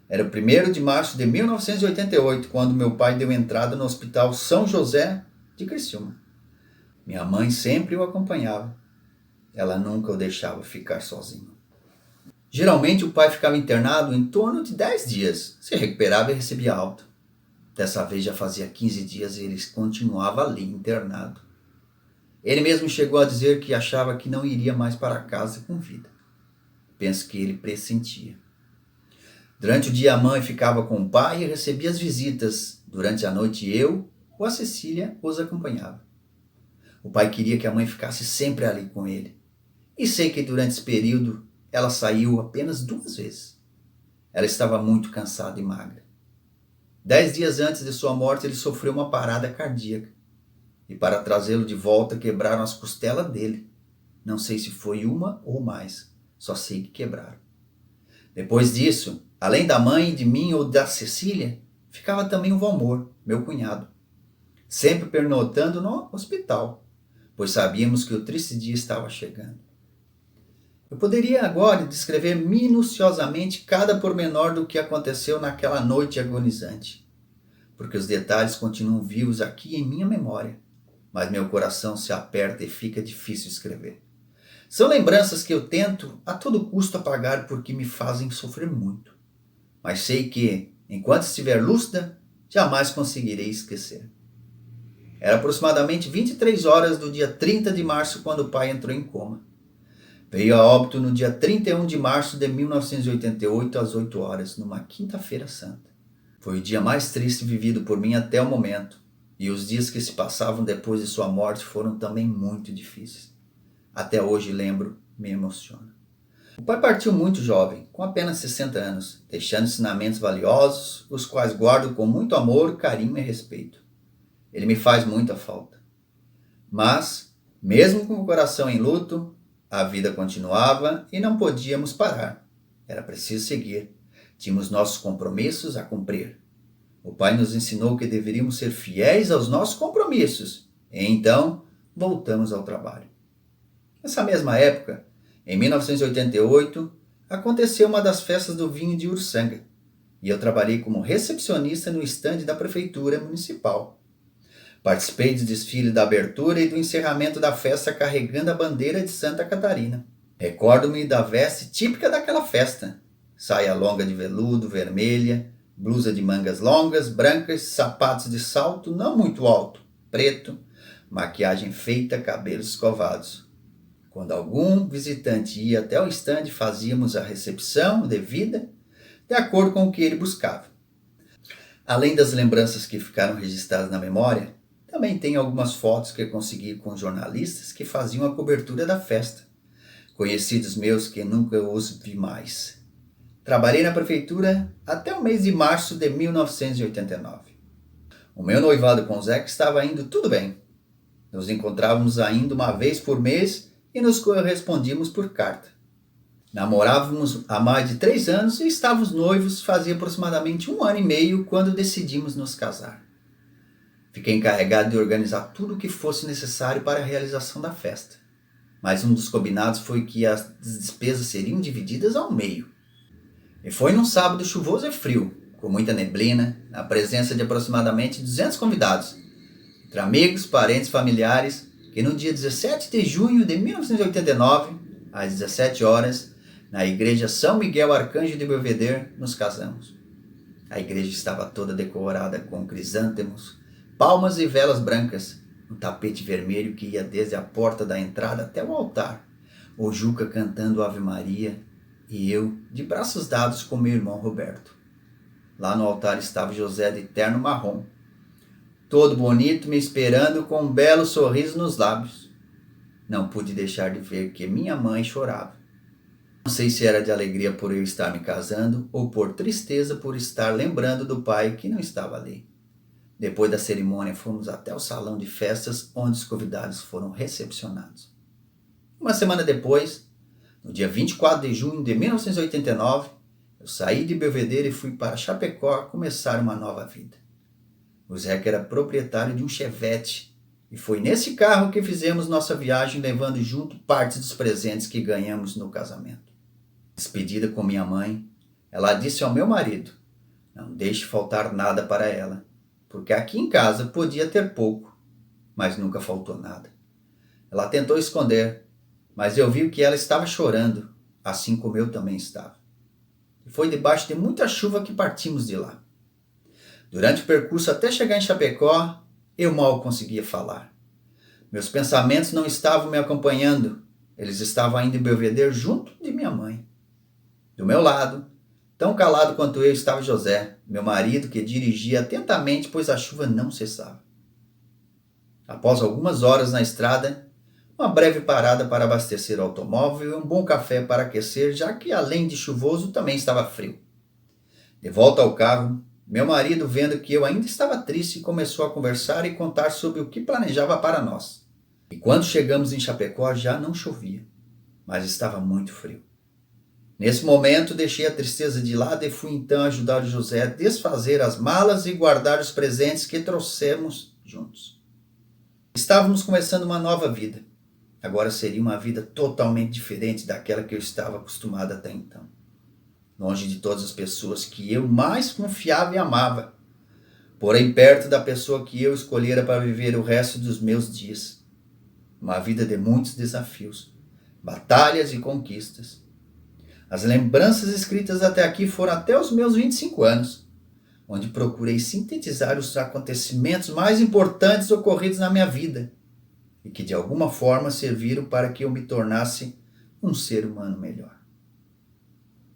Era o 1º de março de 1988, quando meu pai deu entrada no Hospital São José de Criciúma. Minha mãe sempre o acompanhava. Ela nunca o deixava ficar sozinho. Geralmente o pai ficava internado em torno de 10 dias. Se recuperava e recebia alta. Dessa vez já fazia 15 dias e ele continuava ali internado. Ele mesmo chegou a dizer que achava que não iria mais para casa com vida. Penso que ele pressentia. Durante o dia a mãe ficava com o pai e recebia as visitas. Durante a noite eu ou a Cecília os acompanhava. O pai queria que a mãe ficasse sempre ali com ele. E sei que durante esse período ela saiu apenas 2 vezes. Ela estava muito cansada e magra. 10 dias antes de sua morte ele sofreu uma parada cardíaca. E para trazê-lo de volta quebraram as costelas dele. Não sei se foi uma ou mais, só sei que quebraram. Depois disso, além da mãe, de mim ou da Cecília, ficava também o Valmor, meu cunhado, sempre pernotando no hospital, pois sabíamos que o triste dia estava chegando. Eu poderia agora descrever minuciosamente cada pormenor do que aconteceu naquela noite agonizante, porque os detalhes continuam vivos aqui em minha memória, mas meu coração se aperta e fica difícil escrever. São lembranças que eu tento a todo custo apagar porque me fazem sofrer muito. Mas sei que, enquanto estiver lúcida, jamais conseguirei esquecer. Era aproximadamente 23 horas do dia 30 de março quando o pai entrou em coma. Veio a óbito no dia 31 de março de 1988 às 8 horas, numa quinta-feira santa. Foi o dia mais triste vivido por mim até o momento, e os dias que se passavam depois de sua morte foram também muito difíceis. Até hoje lembro, me emociona. O pai partiu muito jovem, com apenas 60 anos, deixando ensinamentos valiosos, os quais guardo com muito amor, carinho e respeito. Ele me faz muita falta. Mas, mesmo com o coração em luto, a vida continuava e não podíamos parar. Era preciso seguir. Tínhamos nossos compromissos a cumprir. O pai nos ensinou que deveríamos ser fiéis aos nossos compromissos. E então, voltamos ao trabalho. Nessa mesma época, em 1988, aconteceu uma das festas do vinho de Uruçanga, e eu trabalhei como recepcionista no estande da prefeitura municipal. Participei do desfile da abertura e do encerramento da festa carregando a bandeira de Santa Catarina. Recordo-me da veste típica daquela festa: saia longa de veludo, vermelha, blusa de mangas longas, brancas, sapatos de salto não muito alto, preto, maquiagem feita, cabelos escovados. Quando algum visitante ia até o estande, fazíamos a recepção devida, de acordo com o que ele buscava. Além das lembranças que ficaram registradas na memória, também tenho algumas fotos que eu consegui com jornalistas que faziam a cobertura da festa, conhecidos meus que nunca os vi mais. Trabalhei na prefeitura até o mês de março de 1989. O meu noivado com o Zeca estava indo tudo bem. Nos encontrávamos ainda uma vez por mês e nos correspondíamos por carta. Namorávamos há mais de 3 anos e estávamos noivos fazia aproximadamente 1 ano e meio quando decidimos nos casar. Fiquei encarregado de organizar tudo o que fosse necessário para a realização da festa. Mas um dos combinados foi que as despesas seriam divididas ao meio. E foi num sábado chuvoso e frio, com muita neblina, na presença de aproximadamente 200 convidados, entre amigos, parentes, familiares, que no dia 17 de junho de 1989, às 17 horas, na igreja São Miguel Arcanjo de Belvedere, nos casamos. A igreja estava toda decorada com crisântemos, palmas e velas brancas, um tapete vermelho que ia desde a porta da entrada até o altar, o Juca cantando Ave Maria e eu de braços dados com meu irmão Roberto. Lá no altar estava José de terno marrom, todo bonito, me esperando com um belo sorriso nos lábios. Não pude deixar de ver que minha mãe chorava. Não sei se era de alegria por eu estar me casando ou por tristeza por estar lembrando do pai que não estava ali. Depois da cerimônia, fomos até o salão de festas onde os convidados foram recepcionados. Uma semana depois, no dia 24 de junho de 1989, eu saí de Belvedere e fui para Chapecó começar uma nova vida. O Zeca era proprietário de um Chevette e foi nesse carro que fizemos nossa viagem levando junto parte dos presentes que ganhamos no casamento. Despedida com minha mãe, ela disse ao meu marido: não deixe faltar nada para ela, porque aqui em casa podia ter pouco, mas nunca faltou nada. Ela tentou esconder, mas eu vi que ela estava chorando, assim como eu também estava. E foi debaixo de muita chuva que partimos de lá. Durante o percurso até chegar em Chapecó, eu mal conseguia falar. Meus pensamentos não estavam me acompanhando, eles estavam ainda em Belvedere junto de minha mãe. Do meu lado, tão calado quanto eu, estava José, meu marido, que dirigia atentamente, pois a chuva não cessava. Após algumas horas na estrada, uma breve parada para abastecer o automóvel e um bom café para aquecer, já que além de chuvoso também estava frio. De volta ao carro, meu marido, vendo que eu ainda estava triste, começou a conversar e contar sobre o que planejava para nós. E quando chegamos em Chapecó já não chovia, mas estava muito frio. Nesse momento deixei a tristeza de lado e fui então ajudar o José a desfazer as malas e guardar os presentes que trouxemos juntos. Estávamos começando uma nova vida. Agora seria uma vida totalmente diferente daquela que eu estava acostumado até então. Longe de todas as pessoas que eu mais confiava e amava, porém perto da pessoa que eu escolhera para viver o resto dos meus dias. Uma vida de muitos desafios, batalhas e conquistas. As lembranças escritas até aqui foram até os meus 25 anos, onde procurei sintetizar os acontecimentos mais importantes ocorridos na minha vida e que de alguma forma serviram para que eu me tornasse um ser humano melhor.